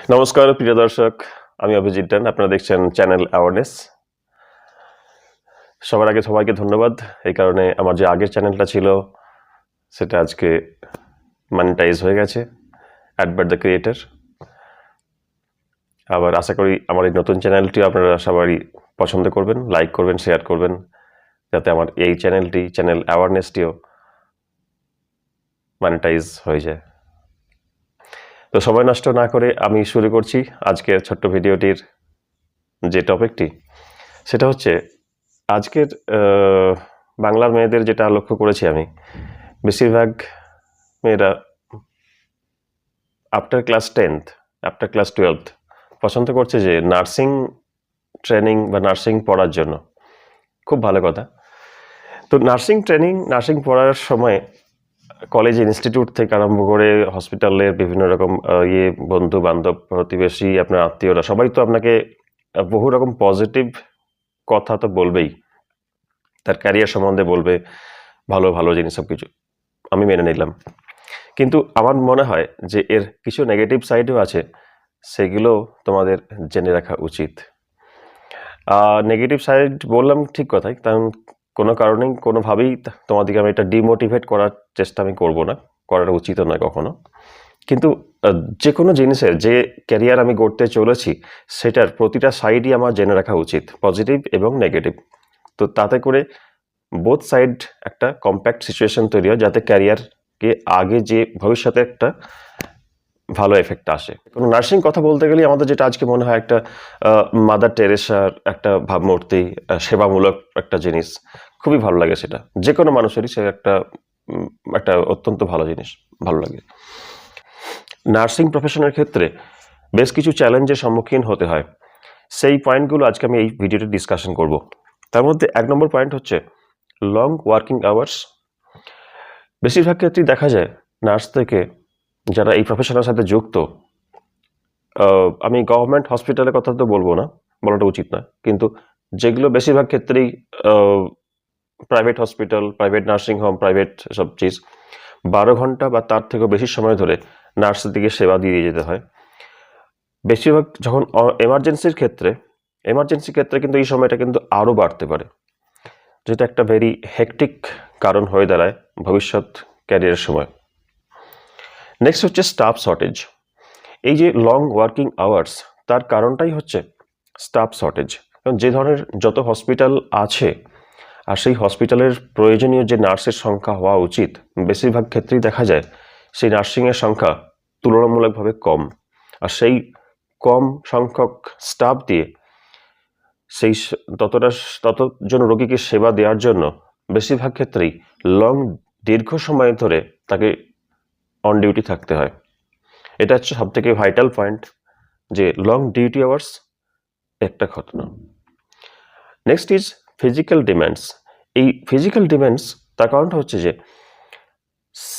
নমস্কার প্রিয় দর্শক, আমি অভিজিৎ ডান। আপনারা দেখছেন চ্যানেল অ্যাওয়ারনেস। সবার আগে সবাইকে ধন্যবাদ। এই কারণে আমার যে আগের চ্যানেলটা ছিল সেটা আজকে মনিটাইজ হয়ে গেছে, অ্যাডভার্ট দ্য ক্রিয়েটর। আবার আশা করি আমার এই নতুন চ্যানেলটিও আপনারা সবারই পছন্দ করবেন, লাইক করবেন, শেয়ার করবেন, যাতে আমার এই চ্যানেল অ্যাওয়ারনেসটিও মনিটাইজ হয়ে যায়। তো সময় নষ্ট না করে আমি শুরু করছি আজকের ছোট্ট ভিডিওটির যে টপিকটি, সেটা হচ্ছে আজকের বাংলার মেয়েদের যেটা লক্ষ্য করেছি আমি, বেশিরভাগ মেয়েরা after class 10th, after class 12th পছন্দ করছে যে নার্সিং ট্রেনিং বা নার্সিং পড়ার জন্য। খুব ভালো কথা। তো নার্সিং পড়ার সময় কলেজ ইনস্টিটিউট থেকে আরম্ভ করে হসপিটালের বিভিন্ন রকম বন্ধু বান্ধব, প্রতিবেশী, আপনার আত্মীয়রা সবাই তো আপনাকে বহু রকম পজিটিভ কথা তো বলবেই, তার ক্যারিয়ার সম্বন্ধে বলবে, ভালো ভালো জিনিস সব কিছু আমি মেনে নিলাম। কিন্তু আমার মনে হয় যে এর কিছু নেগেটিভ সাইডও আছে, সেগুলো তোমাদের জেনে রাখা উচিত। নেগেটিভ সাইড বললাম ঠিক কথাই, কারণ কোনো কারণেই কোনোভাবেই তোমাদেরকে আমি এটা ডিমোটিভেট করার চেষ্টা আমি করব না, করাটা উচিতও নয় কখনো। কিন্তু যে কোনো জিনিসের যে ক্যারিয়ার আমি গড়তে চলেছি সেটার প্রতিটা সাইডই আমার জেনে রাখা উচিত, পজিটিভ এবং নেগেটিভ। তো তাতে করে বোথ সাইড একটা কম্প্যাক্ট সিচুয়েশন তৈরি হয়, যাতে ক্যারিয়ারকে আগে যে ভবিষ্যতে একটা ভালো এফেক্ট আসে। কোনো নার্সিং কথা বলতে গেলে আমাদের যেটা আজকে মনে হয় একটা মাদার টেরেসার একটা ভাবমূর্তি, সেবামূলক একটা জিনিস, খুবই ভালো লাগে সেটা। যে কোনো মানুষেরই সে একটা অত্যন্ত ভালো জিনিস, ভালো লাগে। নার্সিং প্রফেশনের ক্ষেত্রে বেশ কিছু চ্যালেঞ্জের সম্মুখীন হতে হয়, সেই পয়েন্টগুলো আজকে আমি এই ভিডিওতে ডিসকাশন করব। তার মধ্যে 1 নম্বর পয়েন্ট হচ্ছে লং ওয়ার্কিং আওয়ার্স। বেশিরভাগ ক্ষেত্রেই দেখা যায় নার্স থেকে যারা এই প্রফেশনের সাথে যুক্ত, আমি গভর্নমেন্ট হসপিটালের কথা তো বলবো না, বলাটা উচিত না, কিন্তু যেগুলো বেশিরভাগ ক্ষেত্রেই private hospital, private nursing home, private সব চিজ, 12 ঘন্টা বা তার থেকেও বেশি সময় ধরে নার্সের দিকে সেবা দিয়ে যেতে হয়। বেশিরভাগ যখন এমার্জেন্সি ক্ষেত্রে কিন্তু এই সময়টা কিন্তু আরও বাড়তে পারে, যেটা একটা ভেরি হেকটিক কারণ হয়ে দাঁড়ায় ভবিষ্যৎ ক্যারিয়ারের সময়। নেক্সট হচ্ছে স্টাফ শর্টেজ। এই যে লং ওয়ার্কিং আওয়ার্স, তার কারণটাই হচ্ছে স্টাফ শর্টেজ। কারণ যে ধরনের যত হসপিটাল আছে আর সেই হসপিটালের প্রয়োজনীয় যে নার্সের সংখ্যা হওয়া উচিত, বেশিরভাগ ক্ষেত্রেই দেখা যায় সেই নার্সিংয়ের সংখ্যা তুলনামূলকভাবে কম। আর সেই কম সংখ্যক স্টাফ দিয়ে সেই ততজন রোগীকে সেবা দেওয়ার জন্য বেশিরভাগ ক্ষেত্রেই দীর্ঘ সময় ধরে তাকে অন ডিউটি থাকতে হয়। এটা হচ্ছে সবথেকে ভাইটাল পয়েন্ট, যে লং ডিউটি আওয়ার্স একটা ঘটনা। Next is physical demands. এই ফিজিক্যাল ডিম্যান্ডস, তার কারণটা হচ্ছে যে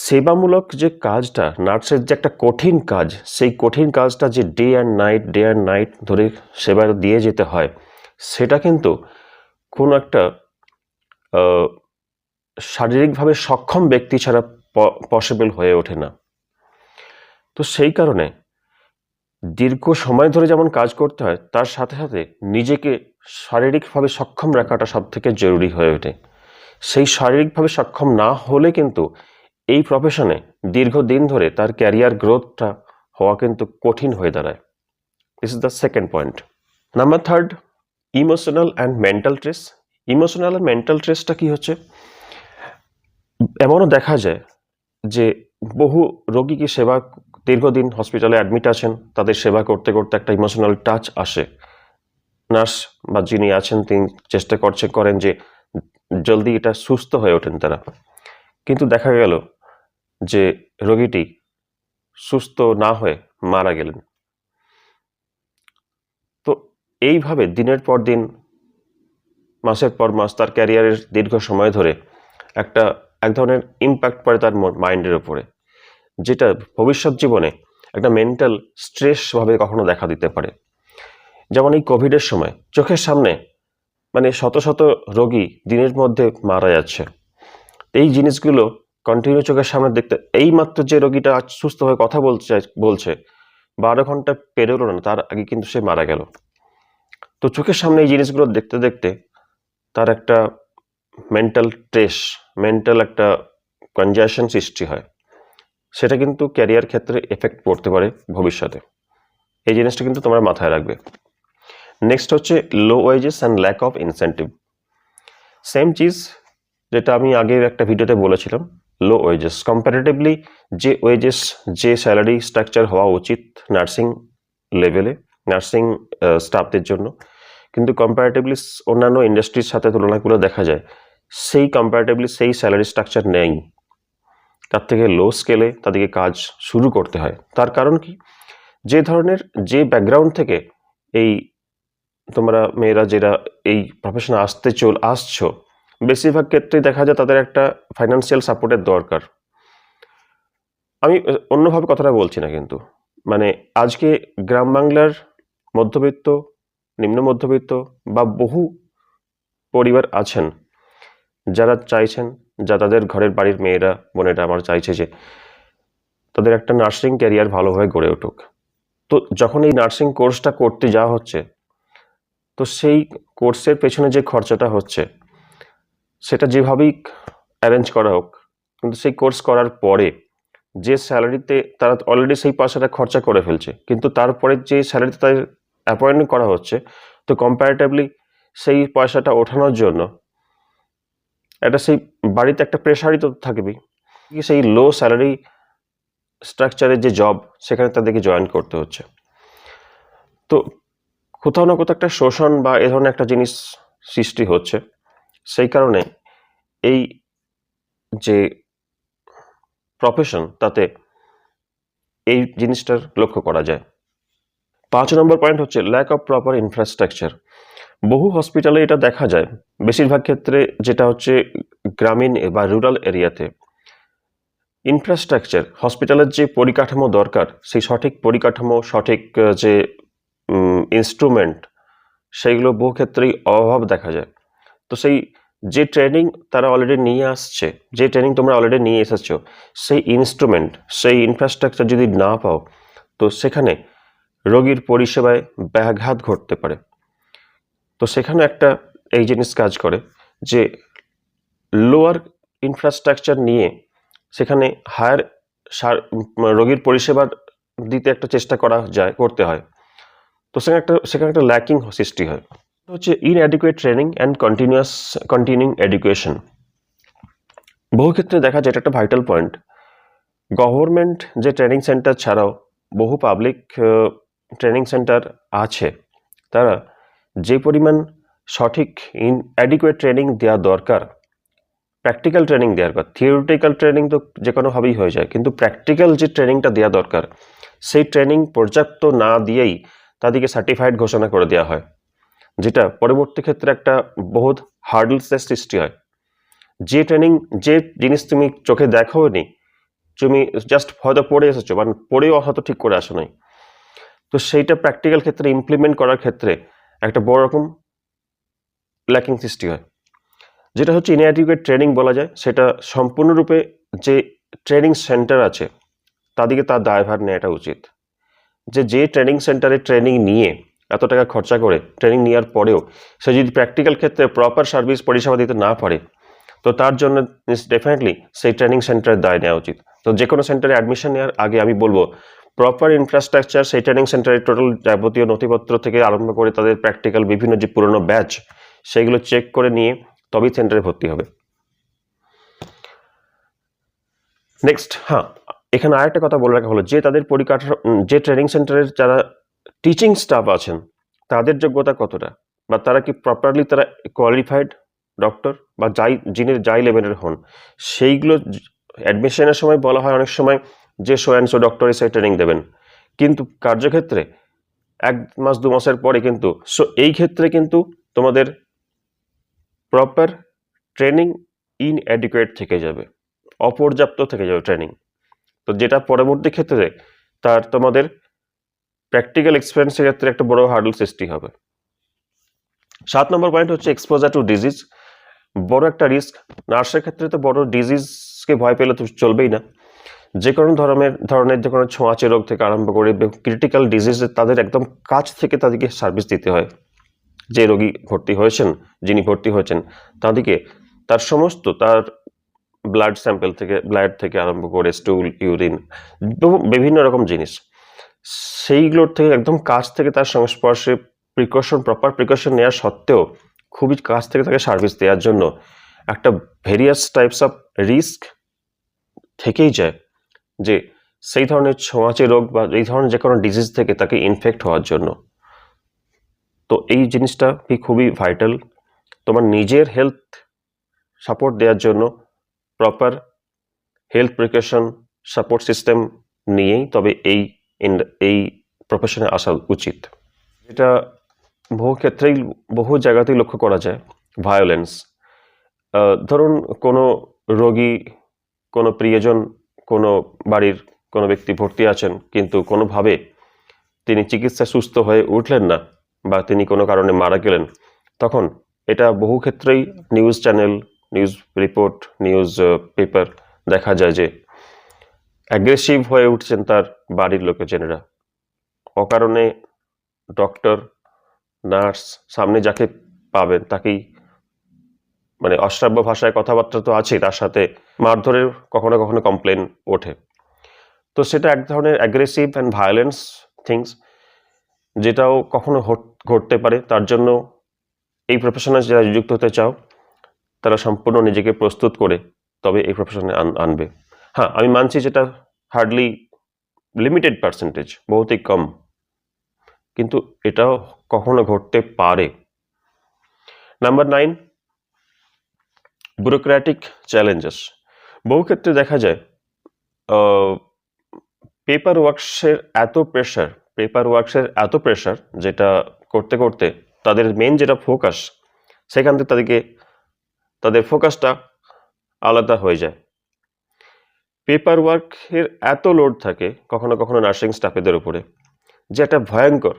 সেবামূলক যে কাজটা, নার্সের যে একটা কঠিন কাজ, সেই কঠিন কাজটা যে ডে অ্যান্ড নাইট ধরে সেবা দিয়ে যেতে হয়, সেটা কিন্তু কোনো একটা শারীরিকভাবে সক্ষম ব্যক্তি ছাড়া পসিবল হয়ে ওঠে না। তো সেই কারণে দীর্ঘ সময় ধরে যেমন কাজ করতে হয়, তার সাথে সাথে নিজেকে শারীরিকভাবে সক্ষম রাখাটা সবথেকে জরুরি হয়ে ওঠে। সেই শারীরিকভাবে সক্ষম না হলে কিন্তু এই প্রফেশনে দীর্ঘদিন ধরে তার ক্যারিয়ার গ্রোথটা হওয়া কিন্তু কঠিন হয়ে দাঁড়ায়। This is the second point. Number 3, emotional and mental stress. Emotional and mental স্ট্রেসটা কি হচ্ছে, এমনও দেখা যায় যে বহু রোগীকে দীর্ঘদিন হসপিটালে অ্যাডমিট আছেন, তাদের সেবা করতে করতে একটা ইমোশনাল টাচ আসে। নার্স বা যিনি আছেন তিনি চেষ্টা করেন যে জলদি এটা সুস্থ হয়ে ওঠেন তারা, কিন্তু দেখা গেল যে রোগীটি সুস্থ না হয়ে মারা গেলেন। তো এইভাবে দিনের পর দিন, মাসের পর মাস তার ক্যারিয়ারের দীর্ঘ সময় ধরে এক ধরনের ইম্প্যাক্ট পড়ে তার মাইন্ডের ওপরে, যেটা ভবিষ্যৎ জীবনে একটা মেন্টাল স্ট্রেস ভাবে কখনো দেখা দিতে পারে। যেমন এই কোভিডের সময় চোখের সামনে শত শত রোগী দিনের মধ্যে মারা যাচ্ছে। এই জিনিসগুলো কন্টিনিউ চোখের সামনে দেখতে, এই মাত্র যে রোগীটা সুস্থ হয়ে কথা বলছে, 12 ঘন্টা পেরোলো না তার আগে কিন্তু সে মারা গেল। তো চোখের সামনে এই জিনিসগুলো দেখতে দেখতে তার একটা মেন্টাল মেন্টাল একটা কনজাশন সৃষ্টি হয়, সেটা কিন্তু ক্যারিয়ার ক্ষেত্রে এফেক্ট পড়তে পারে ভবিষ্যতে। এই জিনিসটা কিন্তু তোমরা মাথায় রাখবে। নেক্সট হচ্ছে low wages and lack of incentive. Same চিজ যেটা আমি আগের একটা ভিডিওতে বলেছিলাম, লো ওয়েজেস কম্পারেটিভলি যে ওয়েজেস যে স্যালারি স্ট্রাকচার হওয়া উচিত নার্সিং লেভেলে নার্সিং স্টাফদের জন্য, কিন্তু কম্পারেটিভলি অন্যান্য ইন্ডাস্ট্রির সাথে তুলনা করে দেখা যায় সেই কম্পারেটিভলি সেই স্যালারি স্ট্রাকচার নেই, তার থেকে লো স্কেলে তাদেরকে কাজ শুরু করতে হয়। তার কারণ কি, যে ব্যাকগ্রাউন্ড থেকে এই তোমরা মেয়েরা যারা এই প্রফেশনে আসছো, বেশিরভাগ ক্ষেত্রেই দেখা যায় তাদের একটা ফাইন্যান্সিয়াল সাপোর্টের দরকার। আমি অন্যভাবে কথাটা বলছি না, কিন্তু মানে আজকে গ্রাম বাংলার মধ্যবিত্ত, নিম্ন মধ্যবিত্ত বা বহু পরিবার আছেন যারা চাইছেন, তাদের ঘরের বাড়ির মেয়েরা বোনেরা আমার চাইছে যে তাদের একটা নার্সিং ক্যারিয়ার ভালোভাবে গড়ে উঠুক। তো যখন এই নার্সিং কোর্সটা করতে যাওয়া হচ্ছে, তো সেই কোর্সের পেছনে যে খরচাটা হচ্ছে সেটা যেভাবেই অ্যারেঞ্জ করা হোক, কিন্তু সেই কোর্স করার পরে যে স্যালারিতে তারা অলরেডি সেই পয়সাটা খরচা করে ফেলছে, কিন্তু তারপরে যে স্যালারিতে তাদের অ্যাপয়েন্টমেন্ট করা হচ্ছে, তো কম্পারেটিভলি সেই পয়সাটা ওঠানোর জন্য সেই বাড়িতে একটা প্রেশারই তো থাকবেই। সেই লো স্যালারি স্ট্রাকচারের যে জব, সেখানে তাদেরকে জয়েন করতে হচ্ছে। তো কোথাও না কোথাও একটা শোষণ বা এ ধরনের একটা জিনিস সৃষ্টি হচ্ছে। সেই কারণে এই যে প্রফেশন, তাতে এই জিনিসটার লক্ষ্য করা যায়। 5 নম্বর পয়েন্ট হচ্ছে ল্যাক অফ প্রপার ইনফ্রাস্ট্রাকচার। বহু হসপিটালে এটা দেখা যায়, বেশিরভাগ ক্ষেত্রে যেটা হচ্ছে গ্রামীণ বা রুরাল এরিয়াতে ইনফ্রাস্ট্রাকচার, হসপিটালের যে পরিকাঠামো দরকার, সেই সঠিক পরিকাঠামো, সঠিক যে ইনস্ট্রুমেন্ট, সেইগুলো বহু ক্ষেত্রেই অভাব দেখা যায়। তো সেই যে ট্রেনিং তারা অলরেডি নিয়ে আসছে, যে ট্রেনিং তোমরা অলরেডি নিয়ে এসেছো, সেই ইনস্ট্রুমেন্ট, সেই ইনফ্রাস্ট্রাকচার যদি না পাও, তো সেখানে রোগীর পরিষেবায় ব্যাঘাত ঘটতে পারে। তো সেখানে একটা এই জিনিস কাজ করে যে লোয়ার ইনফ্রাস্ট্রাকচার নিয়ে সেখানে হায়ার রোগীর পরিষেবা দিতে একটা চেষ্টা করতে হয়। তো সেখানে একটা ল্যাকিং সৃষ্টি হয়। হচ্ছে inadequate training and continuing education. বহু ক্ষেত্রে দেখা যায় এটা একটা ভাইটাল পয়েন্ট। গভর্নমেন্ট যে ট্রেনিং সেন্টার ছাড়াও বহু পাবলিক ট্রেনিং সেন্টার আছে, তারা যে পরিমাণ সঠিক অ্যাডিকুয়েট ট্রেনিং দেওয়া দরকার, প্র্যাকটিক্যাল ট্রেনিং দেওয়ার কথা, থিওরিটিক্যাল ট্রেনিং তো যে কোনোভাবেই হয়ে যায়, কিন্তু প্র্যাকটিক্যাল যে ট্রেনিংটা দেওয়া দরকার, সেই ট্রেনিং পর্যাপ্ত না দিয়েই তাদেরকে সার্টিফাইড ঘোষণা করে দেওয়া হয়, যেটা পরবর্তী ক্ষেত্রে একটা বহুত হার্ডলসের সৃষ্টি হয়। যে জিনিস তুমি চোখে দেখোনি, তুমি জাস্ট হয়তো পড়ে এসেছো, মানে পড়েও হয়তো ঠিক করে আসো নাই, তো সেইটা প্র্যাকটিক্যাল ক্ষেত্রে ইমপ্লিমেন্ট করার ক্ষেত্রে একটা বড় রকম ল্যাকিং সৃষ্টি হয়, যেটা হচ্ছে ইনঅ্যাডিকুয়েট ট্রেনিং বলা যায়। সেটা সম্পূর্ণরূপে যে ট্রেনিং সেন্টার আছে তাদেরকে তার দায়ভার নেওয়াটা উচিত, যে ট্রেনিং সেন্টারে ট্রেনিং নিয়ে এত টাকা খরচা করে ট্রেনিং নেওয়ার পরেও সে যদি প্র্যাকটিক্যাল ক্ষেত্রে প্রপার সার্ভিস পরিষেবা দিতে না পারে, তো তার জন্য ডেফিনেটলি সেই ট্রেনিং সেন্টারের দায় নেওয়া উচিত। তো যে কোনো সেন্টারে অ্যাডমিশন নেওয়ার আগে আমি বলবো প্রপার ইনফ্রাস্ট্রাকচার, সেই ট্রেনিং সেন্টারের টোটাল যাবতীয় নথিপত্র থেকে আরম্ভ করে তাদের প্র্যাকটিক্যাল বিভিন্ন যে পুরনো ব্যাচ, সেগুলো চেক করে নিয়ে তবেই সেন্টারে ভর্তি হবে। নেক্সট, এখানে আরেকটা কথা বলে রাখা হলো যে তাদের যে ট্রেনিং সেন্টারের যারা টিচিং স্টাফ আছেন তাদের যোগ্যতা কতটা, বা তারা কি প্রপারলি তারা কোয়ালিফাইড ডক্টর বা যাই লেভেলের হন, সেইগুলো অ্যাডমিশনের সময় বলা হয় অনেক সময় যে সো অ্যান্ড সো ডক্টর এসে ট্রেনিং দেবেন, কিন্তু কার্যক্ষেত্রে 1 মাস 2 মাসের পরে কিন্তু এই ক্ষেত্রে কিন্তু তোমাদের প্রপার ট্রেনিং ইনঅ্যাডিকুয়েট থেকে যাবে, অপর্যাপ্ত থেকে যাবে ট্রেনিং। তো যেটা পরবর্তী ক্ষেত্রে তোমাদের প্র্যাকটিক্যাল এক্সপিরিয়েন্সের ক্ষেত্রে একটা বড় হার্ডল সৃষ্টি হবে। 7 নম্বর পয়েন্ট হচ্ছে এক্সপোজার টু ডিজিজ। বড় একটা রিস্ক নার্সের ক্ষেত্রে, তো বড় ডিজিজকে ভয় পেলে তো চলবেই না। যে কোনো ধরনের যে কোনো ছোঁয়াচে রোগ থেকে আরম্ভ করে ক্রিটিক্যাল ডিজিজে তাদের একদম কাছ থেকে তাদেরকে সার্ভিস দিতে হয়। যে রোগী ভর্তি হয়েছেন, যিনি ভর্তি হয়েছেন, তাদেরকে তার সমস্ত তার ব্লাড থেকে আরম্ভ করে স্টুল, ইউরিন, বিভিন্ন রকম জিনিস, সেইগুলোর থেকে একদম কাছ থেকে তার সংস্পর্শে প্রপার প্রিকশন নেওয়া সত্ত্বেও খুবই কাছ থেকে তাকে সার্ভিস দেওয়ার জন্য একটা ভেরিয়াস টাইপস অফ রিস্ক থেকেই যায় যে সেই ধরনের ছোঁয়াচে রোগ বা এই ধরনের যে কোনো ডিজিজ থেকে তাকে ইনফেক্ট হওয়ার জন্য। তো এই জিনিসটা কি খুবই ভাইটাল। তোমার নিজের হেলথ সাপোর্ট দেওয়ার জন্য proper health precaution support system নিয়েই তবে এই প্রফেশনে আসা উচিত। এটা বহু জায়গাতেই লক্ষ্য করা যায়। ভায়োলেন্স, ধরুন কোনো রোগী, কোনো প্রিয়জন, কোনো বাড়ির কোনো ব্যক্তি ভর্তি আছেন, কিন্তু কোনোভাবে তিনি চিকিৎসায় সুস্থ হয়ে উঠলেন না বা তিনি কোনো কারণে মারা গেলেন, তখন এটা বহু ক্ষেত্রেই news channel, news report, news paper দেখা যায় যে অ্যাগ্রেসিভ হয়ে উঠছেন তার বাড়ির লোকজনেরা। অকারণে ডক্টর, নার্স সামনে যাকে পাবেন তাকেই মানে অশ্রাব্য ভাষায় কথাবার্তা তো আছেই, তার সাথে মারধরের কখনো কখনো কমপ্লেন ওঠে। তো সেটা এক ধরনের অ্যাগ্রেসিভ অ্যান্ড ভায়োলেন্স থিংস, যেটাও কখনো ঘটতে পারে। তার জন্য এই প্রফেশনে যারা যুক্ত হতে চাও তারা সম্পূর্ণ নিজেকে প্রস্তুত করে তবে এই প্রফেশনে আনবে। হ্যাঁ, আমি মানছি যেটা হার্ডলি লিমিটেড পার্সেন্টেজ, বহুতই কম, কিন্তু এটাও কখনো ঘটতে পারে। Number 9, ব্যুরোক্র্যাটিক challenges. বহু ক্ষেত্রে দেখা যায় পেপার ওয়ার্কসের এত প্রেশার যেটা করতে করতে তাদের মেন যেটা ফোকাস, সেখান থেকে তাদের ফোকাসটা আলাদা হয়ে যায়। পেপার ওয়ার্কের এত লোড থাকে কখনো কখনো নার্সিং স্টাফেদের উপরে, যে একটা ভয়ঙ্কর।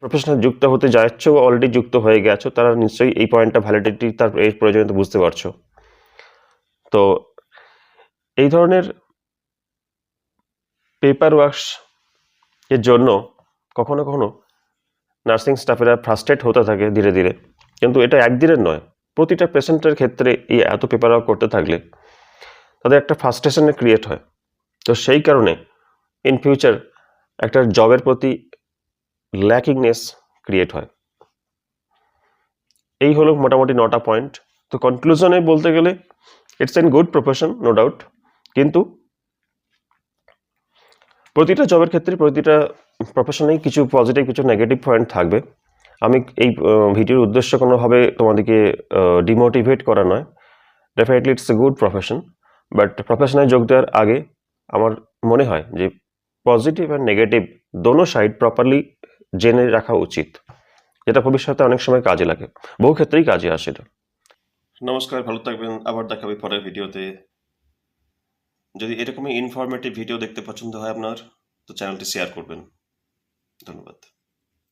প্রফেশনাল যুক্ত হতে যাচ্ছ, অলরেডি যুক্ত হয়ে গেছো, তারা নিশ্চয়ই এই পয়েন্টটা ভ্যালিডিটি তার এর প্রয়োজনীয়তা বুঝতে পারছো। তো এই ধরনের পেপার ওয়ার্কস এর জন্য কখনো কখনো নার্সিং স্টাফেরা ফ্রাস্ট্রেট হতে থাকে ধীরে ধীরে, কিন্তু এটা একদিনের নয়। প্রতিটা পেশেন্টের ক্ষেত্রে এই এত পেপার ওয়ার্ক করতে থাকলে তাদের একটা ফ্রাস্ট্রেশনের ক্রিয়েট হয়। তো সেই কারণে ইন ফিউচার একটা জবের প্রতি ল্যাকিংনেস ক্রিয়েট হয়। এই হলো মোটামুটি 9টা পয়েন্ট। তো কনক্লুশনে বলতে গেলে it's an good profession, no doubt, কিন্তু প্রতিটা জবের ক্ষেত্রে প্রতিটা প্রফেশনেই কিছু পজিটিভ কিছু নেগেটিভ পয়েন্ট থাকবে। আমি এই ভিডিওর উদ্দেশ্য কোনোভাবে তোমাদেরকে ডিমোটিভেট করা নয়। Definitely it's a good profession, but প্রফেশনে যোগ দেওয়ার আগে আমার মনে হয় যে পজিটিভ অ্যান্ড নেগেটিভ দোনো সাইড প্রপারলি জেনে রাখা উচিত, যেটা ভবিষ্যতে অনেক সময় কাজে লাগে, বহু ক্ষেত্রেই কাজে আসে এটা। নমস্কার, ভালো থাকবেন, আবার দেখাবে পরের ভিডিওতে। যদি এরকমই ইনফরমেটিভ ভিডিও দেখতে পছন্দ হয় আপনার, তো চ্যানেলটি শেয়ার করবেন। ধন্যবাদ।